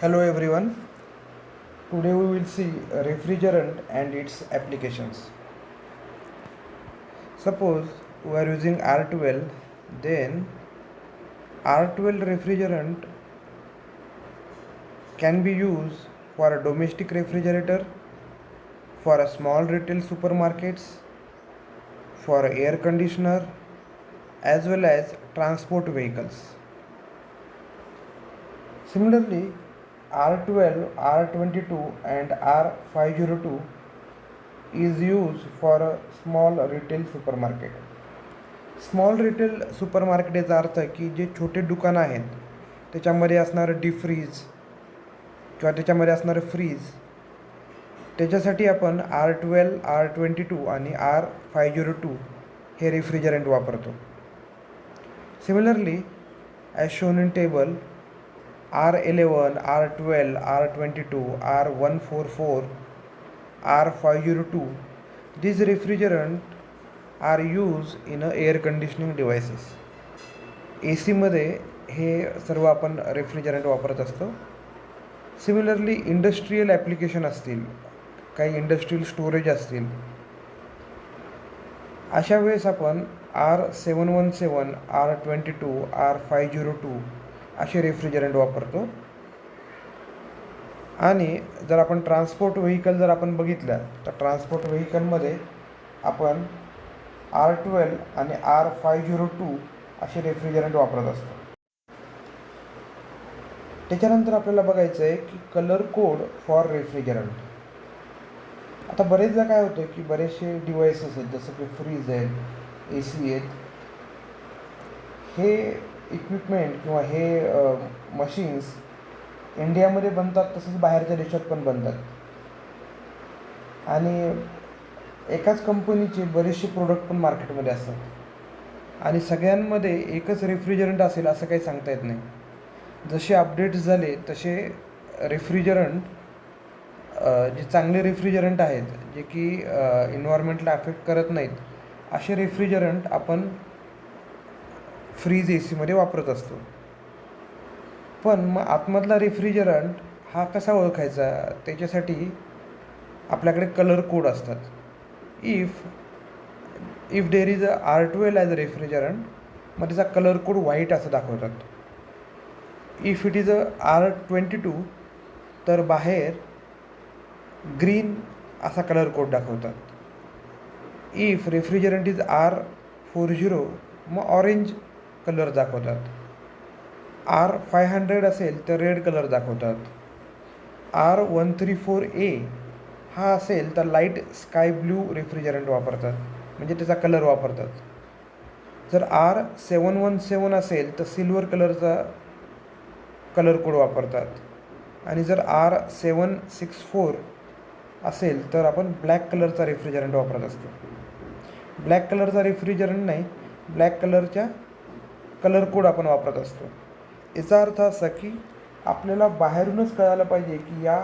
Hello everyone. Today we will see a refrigerant and its applications. Suppose we are using R12, then R12 refrigerant can be used for a domestic refrigerator, for a small retail supermarkets, for a air conditioner, as well as transport vehicles. Similarly, R12, R22 and R502 is used for a small retail supermarket. Small retail supermarket याचा अर्थ आहे की जे छोटे दुकानं आहेत त्याच्यामध्ये असणारं डीफ्रीज किंवा त्याच्यामध्ये असणारं फ्रीज त्याच्यासाठी आपण R12, R22 आणि R502 हे रेफ्रिजरंट वापरतो. Similarly as shown in table R11, R12, R22, R144, R502 these refrigerant are use in a air conditioning devices. A सीमध्ये हे सर्व आपण रेफ्रिजरंट वापरत असतो. सिमिलरली इंडस्ट्रीयल ॲप्लिकेशन असतील, काही इंडस्ट्रीयल स्टोरेज असतील, अशा वेळेस आपण R717, R22, R502 असे रेफ्रिजरंट वापरतो. आणि जर आपण ट्रान्सपोर्ट व्हेकल जर आपण बघितलं तर ट्रान्सपोर्ट व्हेकलमध्ये आपण R12 आणि R502 असे रेफ्रिजरंट वापरत असतो. त्याच्यानंतर आपल्याला बघायचं आहे की कलर कोड फॉर रेफ्रिजरंट. आता बरेचदा काय होतं की बरेचसे डिव्हाइसेस आहेत जसं की फ्रीज आहेत, ए सी आहेत, हे इक्विपमेंट किंवा हे मशीन्स इंडियामध्ये बनतात तसंच बाहेरच्या देशात पण बनतात. आणि एकाच कंपनीचे बरेचसे प्रोडक्ट पण मार्केटमध्ये असतात आणि सगळ्यांमध्ये एकच रेफ्रिजरंट असेल असं काही सांगता येत नाही. जसे अपडेट्स झाले तसे रेफ्रिजरंट जे चांगले रेफ्रिजरंट आहेत जे की एन्व्हायरमेंटला अफेक्ट करत नाहीत असे रेफ्रिजरंट आपण फ्रीज ए सीमध्ये वापरत असतो. पण मग आतमधला रेफ्रिजरंट हा कसा ओळखायचा त्याच्यासाठी आपल्याकडे कलर कोड असतात. If there is a R12 as a refrigerant मग त्याचा कलर कोड व्हाईट असं दाखवतात. If it is a R22 तर बाहेर ग्रीन असा कलर कोड दाखवतात. इफ रेफ्रिजरंट इज R40 मग ऑरेंज कलर दाखवतात. R500 असेल तर रेड कलर दाखवतात. R134A हा असेल तर लाईट स्काय ब्ल्यू रेफ्रिजरंट वापरतात म्हणजे त्याचा कलर वापरतात. जर R717 असेल तर सिल्वर कलरचा कलर कोड वापरतात. आणि जर R764 असेल तर आपण ब्लॅक कलरचा रेफ्रिजरंट वापरत असतो. ब्लॅक कलरचा रेफ्रिजरंट नाही, ब्लॅक कलरच्या कलर कोड आपण वापरत असतो. याचा अर्थ असा की आपल्याला बाहेरूनच कळायला पाहिजे की या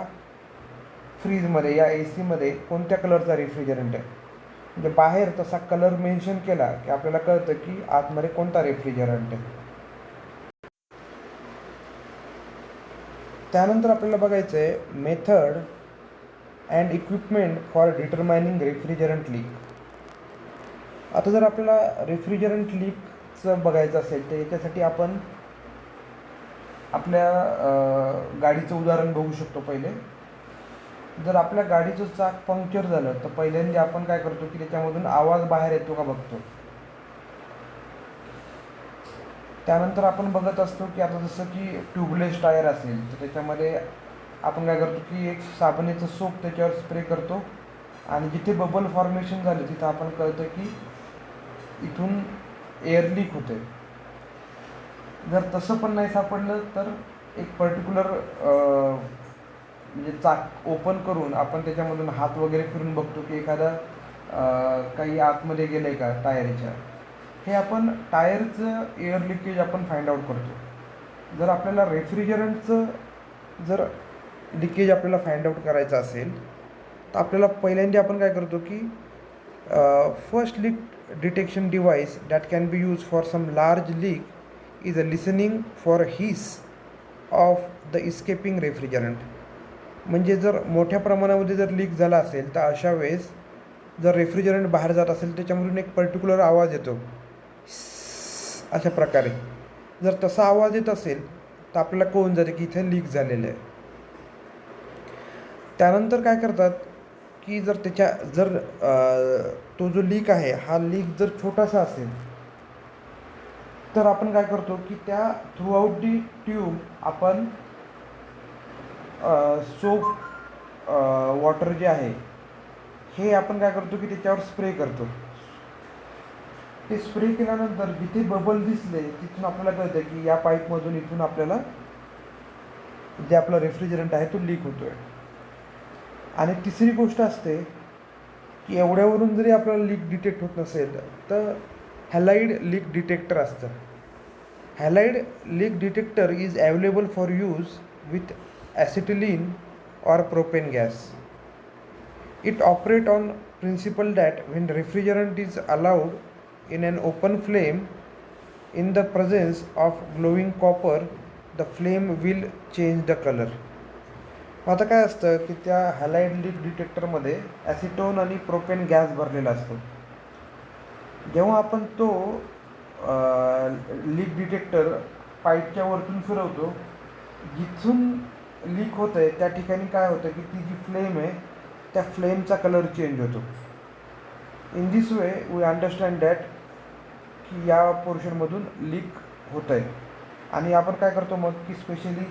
फ्रीजमध्ये या ए सीमध्ये कोणत्या कलरचा रेफ्रिजरंट आहे. म्हणजे बाहेर तसा कलर मेन्शन केला की आपल्याला कळतं की आतमध्ये कोणता रेफ्रिजरंट आहे. त्यानंतर आपल्याला बघायचं आहे method and equipment for डिटरमायनिंग refrigerant leak. आता जर आपल्याला रेफ्रिजरंट लीकचं बघायचं असेल तर याच्यासाठी आपण आपल्या गाडीचं उदाहरण बघू शकतो. पहिले जर आपल्या गाडीचं चाक पंक्चर झालं तर पहिल्यांदा आपण काय करतो की त्याच्यामधून आवाज बाहेर येतो का बघतो. त्यानंतर आपण बघत असतो की आता जसं की ट्यूबलेस टायर असेल तर त्याच्यामध्ये आपण काय करतो की एक साबणाचं सोप त्याच्यावर स्प्रे करतो आणि जिथे बबल फॉर्मेशन झालं तिथं आपण कळतं की इथून एअर लीक होते. जर तसं पण नाही सापडलं तर एक पर्टिक्युलर म्हणजे चाक ओपन करून आपण त्याच्यामधून हात वगैरे फिरून बघतो की एखादा काही आतमध्ये गेलं आहे का टायरच्या. हे आपण टायरचं एअर लिकेज आपण फाइंड आउट करतो. जर आपल्याला रेफ्रिजरंटचं जर लिकेज आपल्याला फाइंड आउट करायचं असेल तर आपल्याला पहिल्यांदा आपण काय करतो की first leak detection device that can be use for some large leak is a listening for hiss of the escaping refrigerant. म्हणजे जर मोठ्या प्रमाणामध्ये जर लीक झाला असेल तर अशा वेळेस जर रेफ्रिजरंट बाहेर जात असेल त्याच्यामधून एक पर्टिक्युलर आवाज येतो अशा प्रकारे. जर तसा आवाज येत असेल तर आपल्याला कळून जाते की इथे लीक झालेलं आहे. त्यानंतर काय करतात की जर तो जो लीक आहे हा लीक जर छोटासा असेल तर आपण काय करतो की त्या थ्रूआउट दी ट्यूब आपण सोप वॉटर जे आहे हे आपण काय करतो की त्याच्यावर स्प्रे करतो. ते स्प्रे केल्यानंतर जिथे बबल दिसले तिथून आपल्याला कळतं की या पाईपमधून इथून आपल्याला जे आपलं रेफ्रिजरंट आहे तो लीक होतो आहे. आणि तिसरी गोष्ट असते की एवढ्यावरून जरी आपल्याला लीक डिटेक्ट होत नसेल तर हॅलाइड लीक डिटेक्टर असतं. Halide leak detector is available for use with acetylene or propane gas. It operates on principle that when refrigerant is allowed in an open flame in the presence of glowing copper, the flame will change the color. आता काय असतं की त्या halide leak डिटेक्टरमध्ये acetone आणि propane gas भरलेला असतो. जेव्हा आपण तो लीक डिटेक्टर पाईपच्या वरतून फिरवतो, जिथून लीक होतं आहे त्या ठिकाणी काय होतं की ती जी फ्लेम आहे त्या फ्लेमचा कलर चेंज होतो. In this way we understand that की या पोर्शनमधून लीक होतं आहे. आणि आपण काय करतो मग की स्पेशली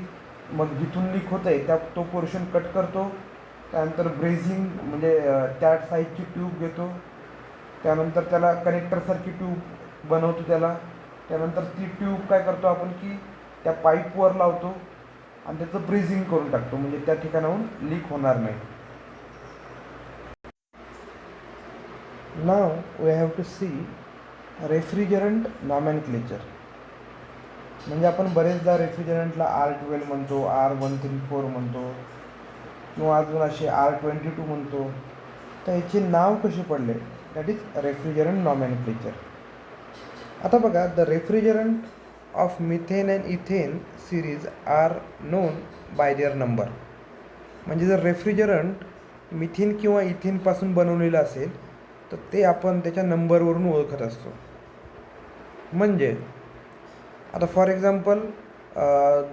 मग जिथून लीक होतं आहे तो पोर्शन कट करतो. त्यानंतर ब्रेझिंग म्हणजे त्या साईजची ट्यूब घेतो. त्यानंतर त्याला कनेक्टरसारखी ट्यूब बनवतो त्याला. त्यानंतर ती ट्यूब काय करतो आपण की त्या पाईपवर लावतो आणि त्याचं ब्रीझिंग करून टाकतो म्हणजे त्या ठिकाणाहून लीक होणार नाही. नाव we have to see refrigerant nomenclature. म्हणजे आपण बरेचदा रेफ्रिजरंटला R12 म्हणतो, R134 म्हणतो किंवा अजून असे R22 म्हणतो. तर ह्याचे नाव कसे पडले दॅट इज रेफ्रिजरंट नॉमेनक्लेचर. आता बघा the refrigerant of methane and ethane series are known by their number. म्हणजे जर रेफ्रिजरंट मिथेन किंवा इथेनपासून बनवलेलं असेल तर ते आपण त्याच्या नंबरवरून ओळखत असतो. म्हणजे आता फॉर एक्झाम्पल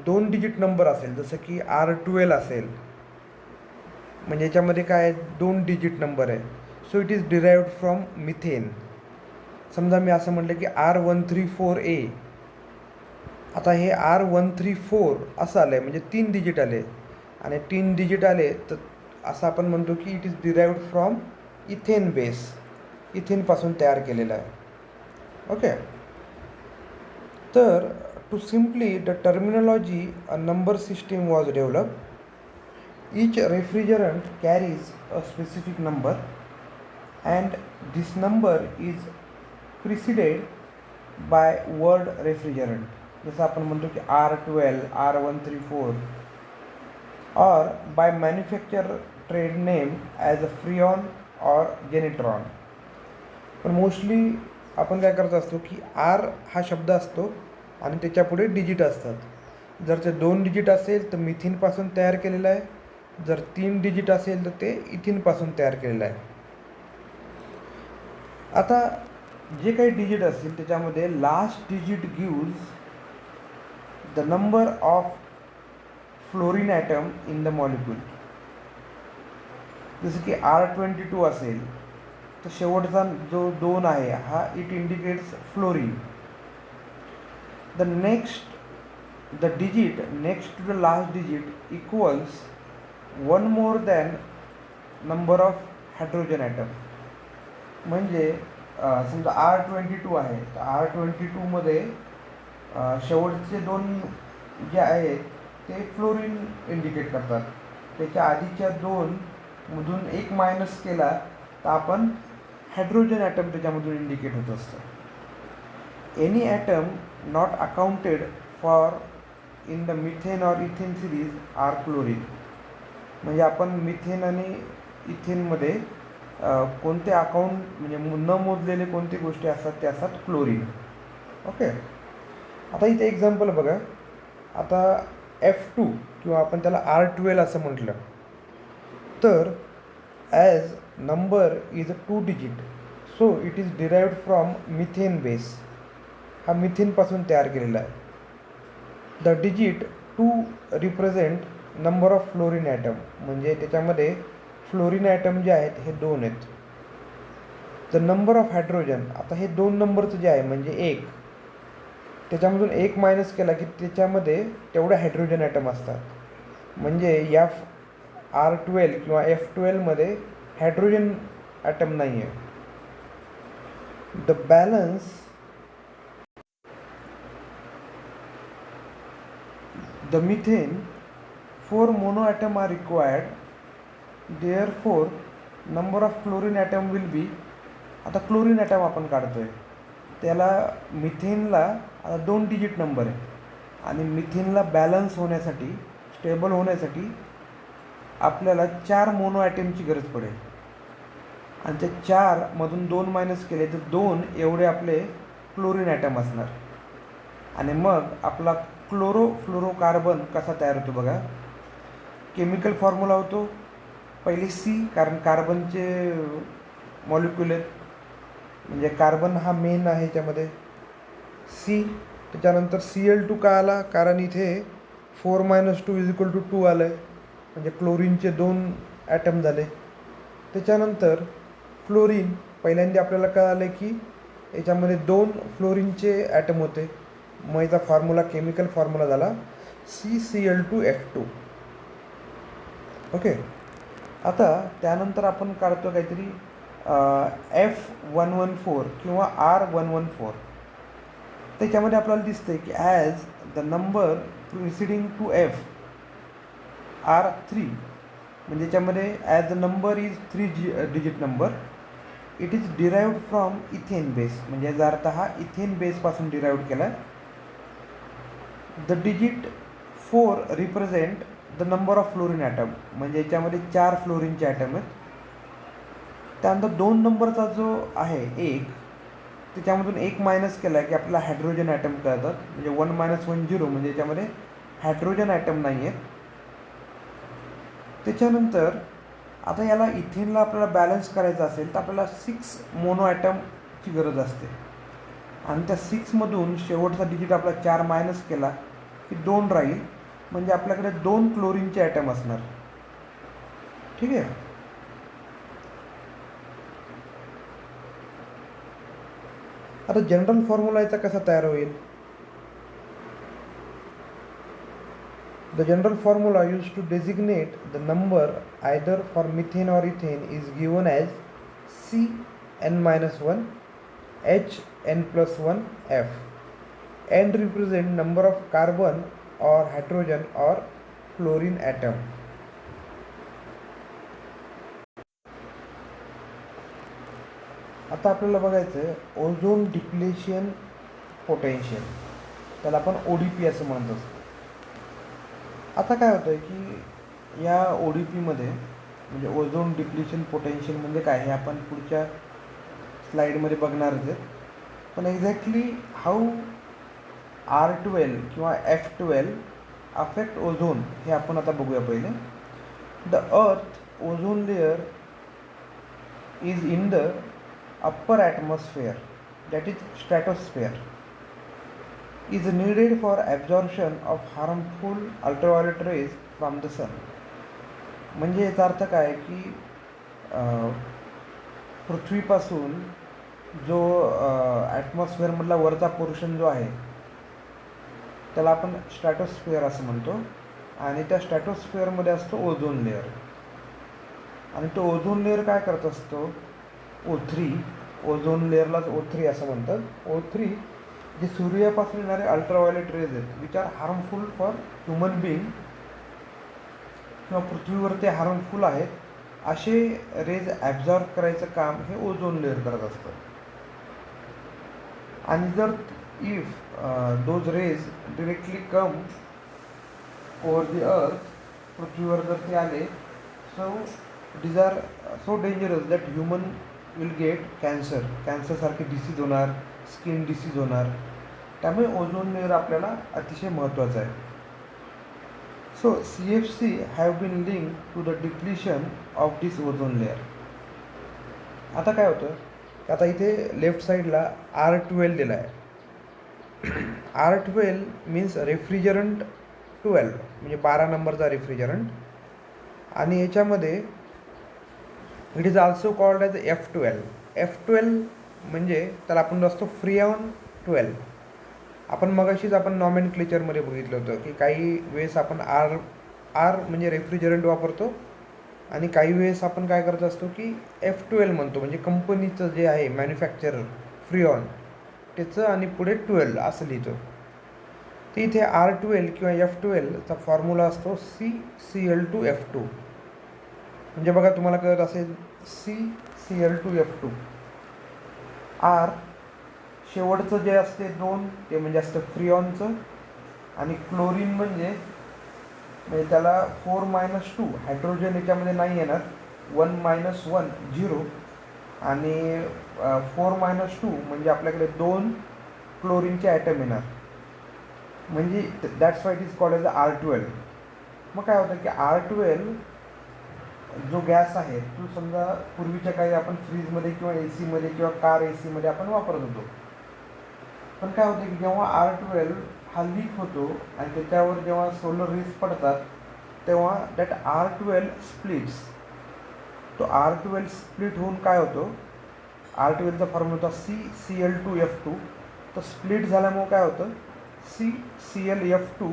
2 डिजिट नंबर असेल जसं की R12 असेल म्हणजे याच्यामध्ये काय 2 डिजिट नंबर आहे. So it is derived from methane. समजा मी असं म्हटलं की R134A. आता हे R134 असं आलं आहे म्हणजे 3 डिजिट आले आणि 3 डिजिट आले तर असं आपण म्हणतो की it is derived from ethane base. इथेनपासून तयार केलेलं आहे. ओके. तर to simply the terminology a number system was develop. Each refrigerant carries a specific number and this number is preceded by word refrigerant. जसं आपण म्हणतो की R12, R134 or by manufacturer trade name as a Freon or Genetron. पण mostly आपण काय करत असतो की R हा शब्द असतो आणि त्याच्यापुढे डिजिट असतात. जर ते 2 डिजिट असेल तर मिथेनपासून तयार केलेलं आहे. जर 3 डिजिट असेल तर ते इथेनपासून तयार केलेलं आहे. आता जे काही डिजिट असतील त्याच्यामध्ये last digit gives the number of fluorine atom in the molecule. जसं की R22 असेल तर शेवटचा जो 2 आहे हा it indicates fluorine. The digit next to the last digit equals 1 more than number of hydrogen atom. म्हणजे समजा R22 आहे तर R22मध्ये शेवटचे 2 जे आहेत ते फ्लोरीन इंडिकेट करतात. त्याच्या आधीच्या 2मधून 1 मायनस केला तर आपण हायड्रोजन ॲटम त्याच्यामधून इंडिकेट होत असतं. Any atom not accounted for in the methane or ethane series are chlorine. म्हणजे आपण मिथेन आणि इथेनमध्ये कोणते अकाउंट म्हणजे न मोजलेले कोणते गोष्टी असतात ते असतात क्लोरीन. ओके. आता इथे एक्झाम्पल बघा. आता F2 किंवा आपण त्याला R12 असं म्हटलं तर as number is a 2 digit so it is derived from methane base. हा मिथेनपासून तयार केलेला आहे. The digit 2 represent number of fluorine atom, म्हणजे त्याच्यामध्ये फ्लोरीन ॲटम जे आहेत हे 2 आहेत. द नंबर ऑफ हायड्रोजन, आता हे 2 नंबरचं जे आहे म्हणजे 1, त्याच्यामधून 1 मायनस केला की त्याच्यामध्ये तेवढे हायड्रोजन ॲटम असतात. म्हणजे या R12 किंवा F12मध्ये हायड्रोजन ॲटम नाही आहे. The balance the methane 4 mono atom are required, therefore number of chlorine atom will be. आता क्लोरीन ॲटम आपण काढतो आहे त्याला मिथेनला आता 2 डिजिट नंबर आहे आणि मिथेनला बॅलन्स होण्यासाठी, स्टेबल होण्यासाठी आपल्याला 4 मोनो ॲटमची गरज पडेल आणि त्या 4मधून 2 मायनस केले तर 2 एवढे आपले क्लोरीन ॲटम असणार. आणि मग आपला क्लोरोफ्लोरोकार्बन कसा तयार होतो बघा. केमिकल फॉर्म्युला होतो पहिले C, कारण कार्बनचे मॉलिक्युल आहेत, म्हणजे कार्बन हा मेन आहे त्यामध्ये C. त्याच्यानंतर Cl2 का आला, कारण इथे 4 - 2 = 2 आलं आहे, म्हणजे क्लोरीनचे 2 ॲटम झाले. त्याच्यानंतर फ्लोरीन, पहिल्यांदा आपल्याला कळालं की याच्यामध्ये 2 फ्लोरीनचे ॲटम होते, मग याचा फॉर्म्युला, केमिकल फॉर्म्युला झाला CCl2F2. ओके. आता त्यानंतर आपण काढतो काहीतरी F114 किंवा R114. त्याच्यामध्ये आपल्याला दिसतंय की as the number preceding to F R3, म्हणजे त्याच्यामध्ये as the number is 3 digit number, it is derived from ethane base, म्हणजे याचा अर्थ हा इथेन बेसपासून डिराइव्ड केला. The digit 4 represent the number of fluorine atom, म्हणजे याच्यामध्ये 4 फ्लोरीनचे ॲटम आहेत. त्यानंतर 2 नंबरचा जो आहे 1, त्याच्यामधून 1 मायनस केला की आपल्याला हायड्रोजन ॲटम कळतात, म्हणजे 1 - 1 0, म्हणजे याच्यामध्ये हायड्रोजन ॲटम नाही आहेत. त्याच्यानंतर आता याला इथेनला आपल्याला बॅलन्स करायचं असेल तर आपल्याला 6 मोनो ॲटमची गरज असते आणि त्या 6मधून शेवटचा डिजिट आपला 4 मायनस केला की 2 राहील, म्हणजे आपल्याकडे 2 क्लोरीनचे ॲटम असणार. ठीक आहे. आता जनरल फॉर्म्युला याचा कसा तयार होईल. The general formula use to designate the number either for methane or ethane is given as CN-1 HN+1 F. N represent number of carbon or hydrogen or fluorine atom. आता आपल्याला बघायचं आहे ozone depletion potential, त्याला आपण ODP असं म्हणत असतो. आता काय होतं आहे की या ODPमध्ये, म्हणजे ओझोन डिप्लेशन पोटेन्शियल म्हणजे काय हे आपण पुढच्या स्लाईडमध्ये बघणारच आहे. पण एक्झॅक्टली हाऊ R12 किंवा F12 अफेक्ट ओझोन हे आपण आता बघूया पहिले. The earth ozone layer is in the upper atmosphere, that is stratosphere, is needed for absorption of harmful ultraviolet rays from the sun. म्हणजे याचा अर्थ काय की पृथ्वीपासून जो ॲटमॉस्फिअरमधला वरचा पोर्शन जो आहे त्याला आपण स्ट्रॅटोस्फिअर असं म्हणतो, आणि त्या स्ट्रॅटोस्फिअरमध्ये असतो ओझोन लेअर. आणि तो ओझोन लेअर काय करत असतो, O3, ओझोन लेअरलाच O3 असं म्हणतात. O3 जे सूर्यापासून येणारे अल्ट्राव्हायोलेट रेज आहेत which are harmful for human being, किंवा पृथ्वीवर ते हार्मफुल आहेत असे रेज ॲब्झॉर्ब करायचं काम हे ओझोन लेअर करत असतं. आणि जर if those rays directly come over the earth, पृथ्वीवर जर ते आले, so these are so dangerous that human will get कॅन्सरसारखे डिसीज होणार, स्किन डिसीज होणार. त्यामुळे ओझोन लेअर आपल्याला अतिशय महत्त्वाचं आहे. So CFC have been linked to the depletion of this ozone layer. आता काय होतं की आता इथे लेफ्ट साईडला R12 दिला आहे. R12 मीन्स रेफ्रिजरंट 12 म्हणजे 12 नंबरचा रेफ्रिजरंट, आणि याच्यामध्ये it is also called as F12. F12 म्हणजे त्याला आपण असतो फ्रिऑन 12. आपण मगाशीच आपण नॉमेनक्लेचरमध्ये बघितलं होतं की काही वेळेस आपण आर म्हणजे रेफ्रिजरंट वापरतो, आणि काही वेळेस आपण काय करत असतो की F12 म्हणतो, म्हणजे कंपनीचं जे आहे मॅन्युफॅक्चरर फ्रिऑन त्याचं, आणि पुढे 12 असं लिहितो. तर इथे R12 किंवा F12चा फॉर्म्युला असतो CCl2F2. म्हणजे बघा तुम्हाला कळत असेल CCl2F2. R शेवटचं जे असते 2 ते म्हणजे असतं फ्रिऑनचं, आणि क्लोरीन म्हणजे त्याला 4-2 हायड्रोजन याच्यामध्ये नाही येणार, 1-1 0, आणि 4-2 म्हणजे आपल्याकडे 2 क्लोरीनचे ॲटम येणार, म्हणजे that's why it is called as R12. मग काय होतं की R12 जो गॅस आहे तो समजा पूर्वीच्या काही आपण फ्रीजमध्ये किंवा AC मध्ये किंवा कार AC मध्ये आपण वापरत होतो. पण काय होतं की जेव्हा R12 हा लीक होतो आणि त्याच्यावर जेव्हा सोलर रेज पडतात तेव्हा दॅट R12 स्प्लिट्स. तो R12 स्प्लिट होऊन काय होतो, R12चा फॉर्म्युला होता CCl2F2. तर स्प्लिट झाल्यामुळे काय होतं, CClF2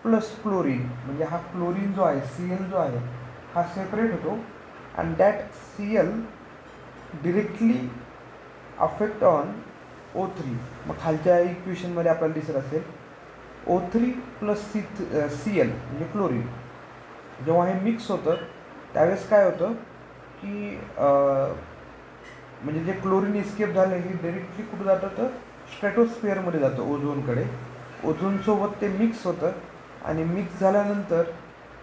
प्लस क्लोरीन, म्हणजे हा क्लोरीन जो आहे Cl जो आहे हा सेपरेट होतो, and that Cl directly affect on O3. मग खालच्या इक्वेशनमध्ये आपल्याला दिसत असेल O3 प्लस Cl म्हणजे क्लोरीन. जेव्हा हे मिक्स होतं त्यावेळेस काय होतं की म्हणजे जे क्लोरीन इस्केप झालं हे डायरेक्टली कुठं जातं तर स्ट्रॅटोस्फिअरमध्ये जातं, ओझोनकडे. ओझोनसोबत ते मिक्स होतं, आणि मिक्स झाल्यानंतर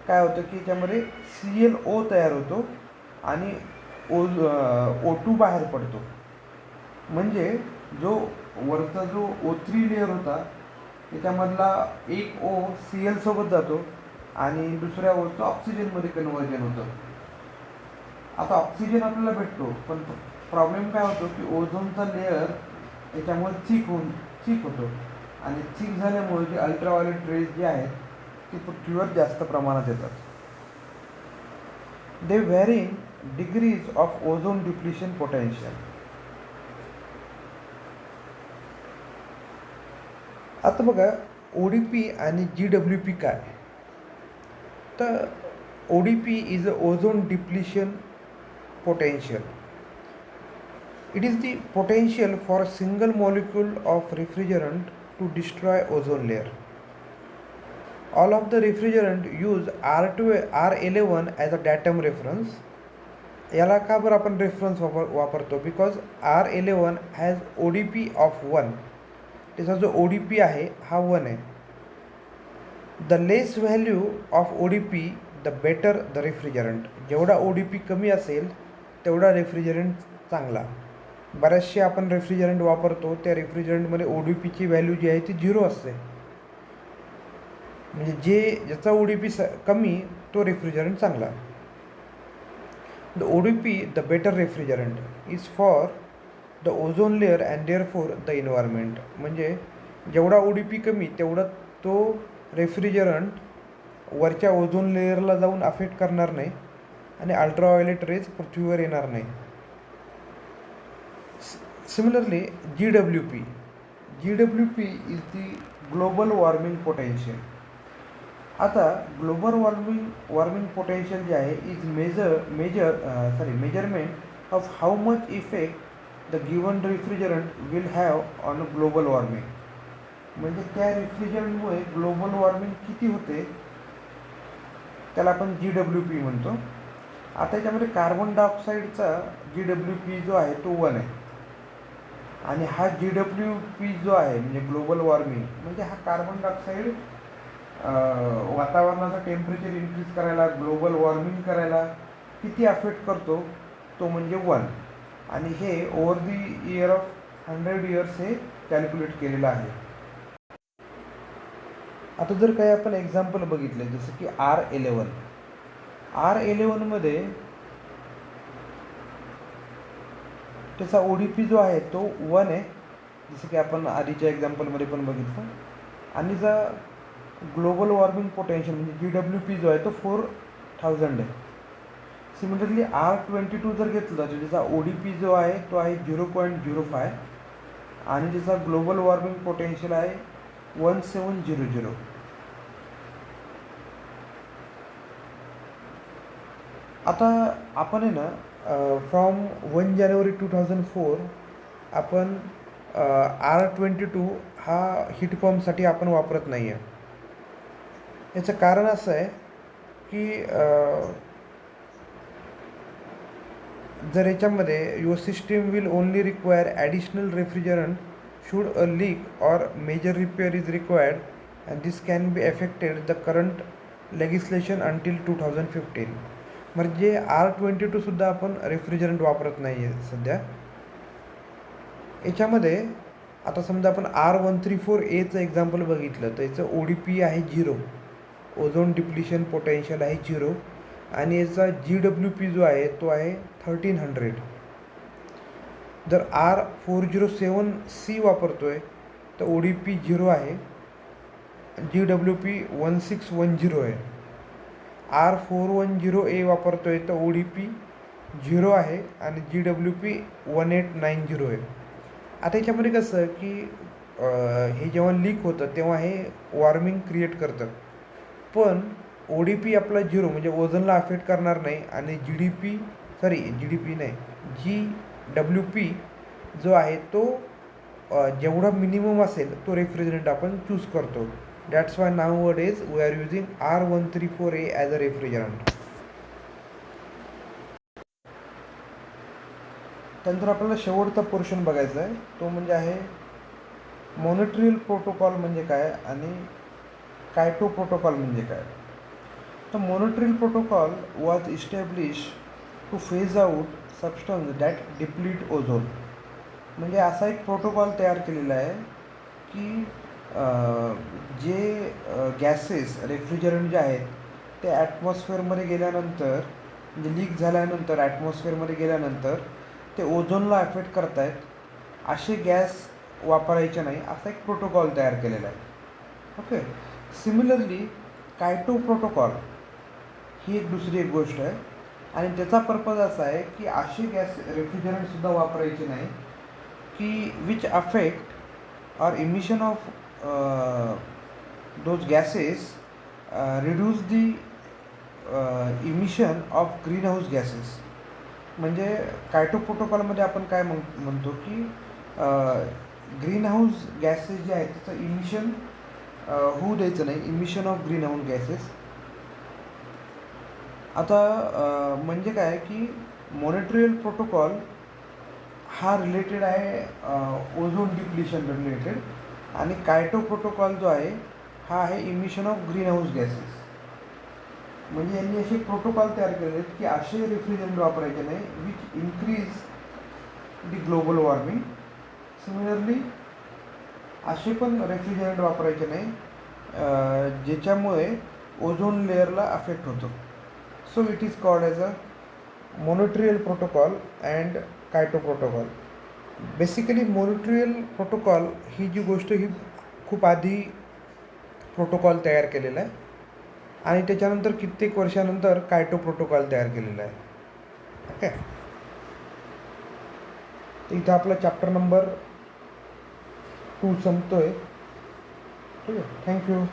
काय होतं की याच्यामध्ये ClO तयार होतो आणि O2 बाहेर पडतो. म्हणजे जो वरचा जो O3 लेअर होता त्याच्यामधला एक O Cl सोबत जातो आणि दुसऱ्या ओचं ऑक्सिजनमध्ये कन्व्हर्जन होतं. आता ऑक्सिजन आपल्याला भेटतो, पण प्रॉब्लेम काय होतो की ओझोनचा लेअर याच्यामुळे चीक होतो, आणि चीक झाल्यामुळे जे अल्ट्राव्हायोलेट रेज जे आहेत ते पृथ्वीवर जास्त प्रमाणात येतात. They varying degrees of ozone depletion potential. आता बघा ODP आणि GWP काय. तर ODP is a ozone depletion potential. It is the potential for a single molecule of refrigerant to destroy ozone layer. All of the refrigerant use R11 as a datum reference. याला का बरं आपण reference वापरतो, because R11 has ODP of 1. त्याचा जो ODP आहे हा 1 आहे. The less value of ODP the better the refrigerant. जेवढा ODP कमी असेल तेवढा रेफ्रिजरंट चांगला. बऱ्याचशे आपण रेफ्रिजरंट वापरतो त्या रेफ्रिजरंटमध्ये ODPची व्हॅल्यू जी आहे ती 0 असते, म्हणजे ज्याचा ODP कमी तो रेफ्रिजरंट चांगला. The ODP the better refrigerant is for the ozone layer and therefore the environment. म्हणजे जेवढा ODP कमी तेवढा तो रेफ्रिजरंट वरच्या ओझोन लेअरला जाऊन अफेक्ट करणार नाही, आणि अल्ट्राव्हायोलेट रेज पृथ्वीवर येणार नाही. Similarly, GWP is the global warming potential. आता ग्लोबल वॉर्मिंग पोटेन्शियल जे आहे is measurement of how much effect the given refrigerant will have on global warming. म्हणजे त्या रेफ्रिजरंटमुळे ग्लोबल वॉर्मिंग किती होते त्याला आपण GWP म्हणतो. आता याच्यामध्ये कार्बन डायऑक्साईडचा GWP जो आहे तो 1 आहे, आणि हा GWP जो आहे म्हणजे ग्लोबल वॉर्मिंग म्हणजे हा कार्बन डायऑक्साईड वातावरणाचं टेम्परेचर इन्क्रीज करायला, ग्लोबल वॉर्मिंग करायला किती अफेक्ट करतो तो म्हणजे 1. आणि हे over the year of 100 years हे कॅल्क्युलेट केलेलं आहे. आता जर काही आपण एक्झाम्पल बघितले जसं की R11 मध्ये त्याचा ODP जो आहे तो 1 आहे, जसं की आपण आधीच्या एक्झाम्पलमध्ये पण बघितलं. आणि जा ग्लोबल वॉर्मिंग पोटेन्शियल म्हणजे GWP जो आहे तो 4000 आहे. सिमिलरली R22 जर घेतलं तर त्याचा ODP जो आहे तो आहे 0.05 आणि त्याचा ग्लोबल वॉर्मिंग पोटेन्शियल आहे 1700. आता आपण आहे ना फ्रॉम 1 जानेवारी 2004 आपण R22 हा हीटपंपसाठी आपण वापरत नाही आहे. याचं कारण असं आहे की जर याच्यामध्ये your system will only require additional refrigerant should a leak or major repair is required and this can be effected the current legislation until 2015. म्हणजे R22सुद्धा आपण रेफ्रिजरंट वापरत नाही आहे सध्या. याच्यामध्ये आता समजा आपण R134Aचं एक्झाम्पल बघितलं तर याचं ODP आहे 0, ओझोन डिप्लिशन पोटेन्शियल आहे 0 आणि याचा GWP जो आहे तो आहे 1300. जर R407C वापरतो आहे तर ODP 0 आहे, GWP 1610 आहे. R410A वापरतो आहे तर ODP 0 आहे आणि GWP 1890 आहे. आता याच्यामध्ये कसं की हे जेव्हा लीक होतं तेव्हा हे वॉर्मिंग क्रिएट करतं, पण ODP आपला 0 म्हणजे ओझनला अफेक्ट करणार नाही आणि GDP नाही GWP जो आहे तो जेवढा मिनिमम असेल तो रेफ्रिजरंट आपण चूज करतो. That's why nowadays we are using R134A as a refrigerant. त्यानंतर आपल्याला शेवटचा पोर्शन बघायचा आहे, तो म्हणजे आहे मॉनिट्रियल प्रोटोकॉल म्हणजे काय आणि कायटो प्रोटोकॉल म्हणजे काय. तर Montreal protocol was establish to phase out substance that deplete ozone. म्हणजे असा एक प्रोटोकॉल तयार केलेला आहे की जे गॅसेस रेफ्रिजरंट जे आहेत ते ॲटमॉस्फिअरमध्ये गेल्यानंतर म्हणजे लीक झाल्यानंतर ॲटमॉस्फिअरमध्ये गेल्यानंतर ते ओझोनला अफेक्ट करत आहेत, असे गॅस वापरायचे नाही, असा एक प्रोटोकॉल तयार केलेला आहे. ओके. सिमिलरली कायटो प्रोटोकॉल ही दुसरी एक गोष्ट आहे आणि त्याचा पर्पज असा आहे की असे गॅस रेफ्रिजरंटसुद्धा वापरायचे नाही की which affect or emission of those gases reduce the emission of greenhouse gases. म्हणजे कायटो प्रोटोकॉलमध्ये आपण काय म्हणतो की ग्रीनहाऊस गॅसेस जे आहेत त्याचं इमिशन होऊ द्यायचं नाही, इमिशन ऑफ ग्रीनहाऊस गॅसेस. आता म्हणजे काय की मॉनिट्रियल प्रोटोकॉल हा रिलेटेड आहे ओझोन डिप्लिशन रिलेटेड आणि कायटो प्रोटोकॉल जो आहे हा आहे इमिशन ऑफ ग्रीनहाऊस गॅसेस. म्हणजे यांनी असे प्रोटोकॉल तयार केले आहेत की असे रेफ्रिजरंट वापरायचे नाही which increase the global warming. Similarly असे पण रेफ्रिजरंट वापरायचे नाही ज्याच्यामुळे ओझोन लेअरला अफेक्ट होतो. So it is called as a Montreal protocol and Kyoto protocol. Basically Montreal protocol ही जी गोष्ट ही खूप आधी प्रोटोकॉल तयार केलेला आहे आणि त्याच्यानंतर कित्येक वर्षानंतर कायटो प्रोटोकॉल तयार केलेला आहे. ओके. इथं आपला चॅप्टर नंबर 2 संपतो आहे. ठीक आहे. थँक्यू.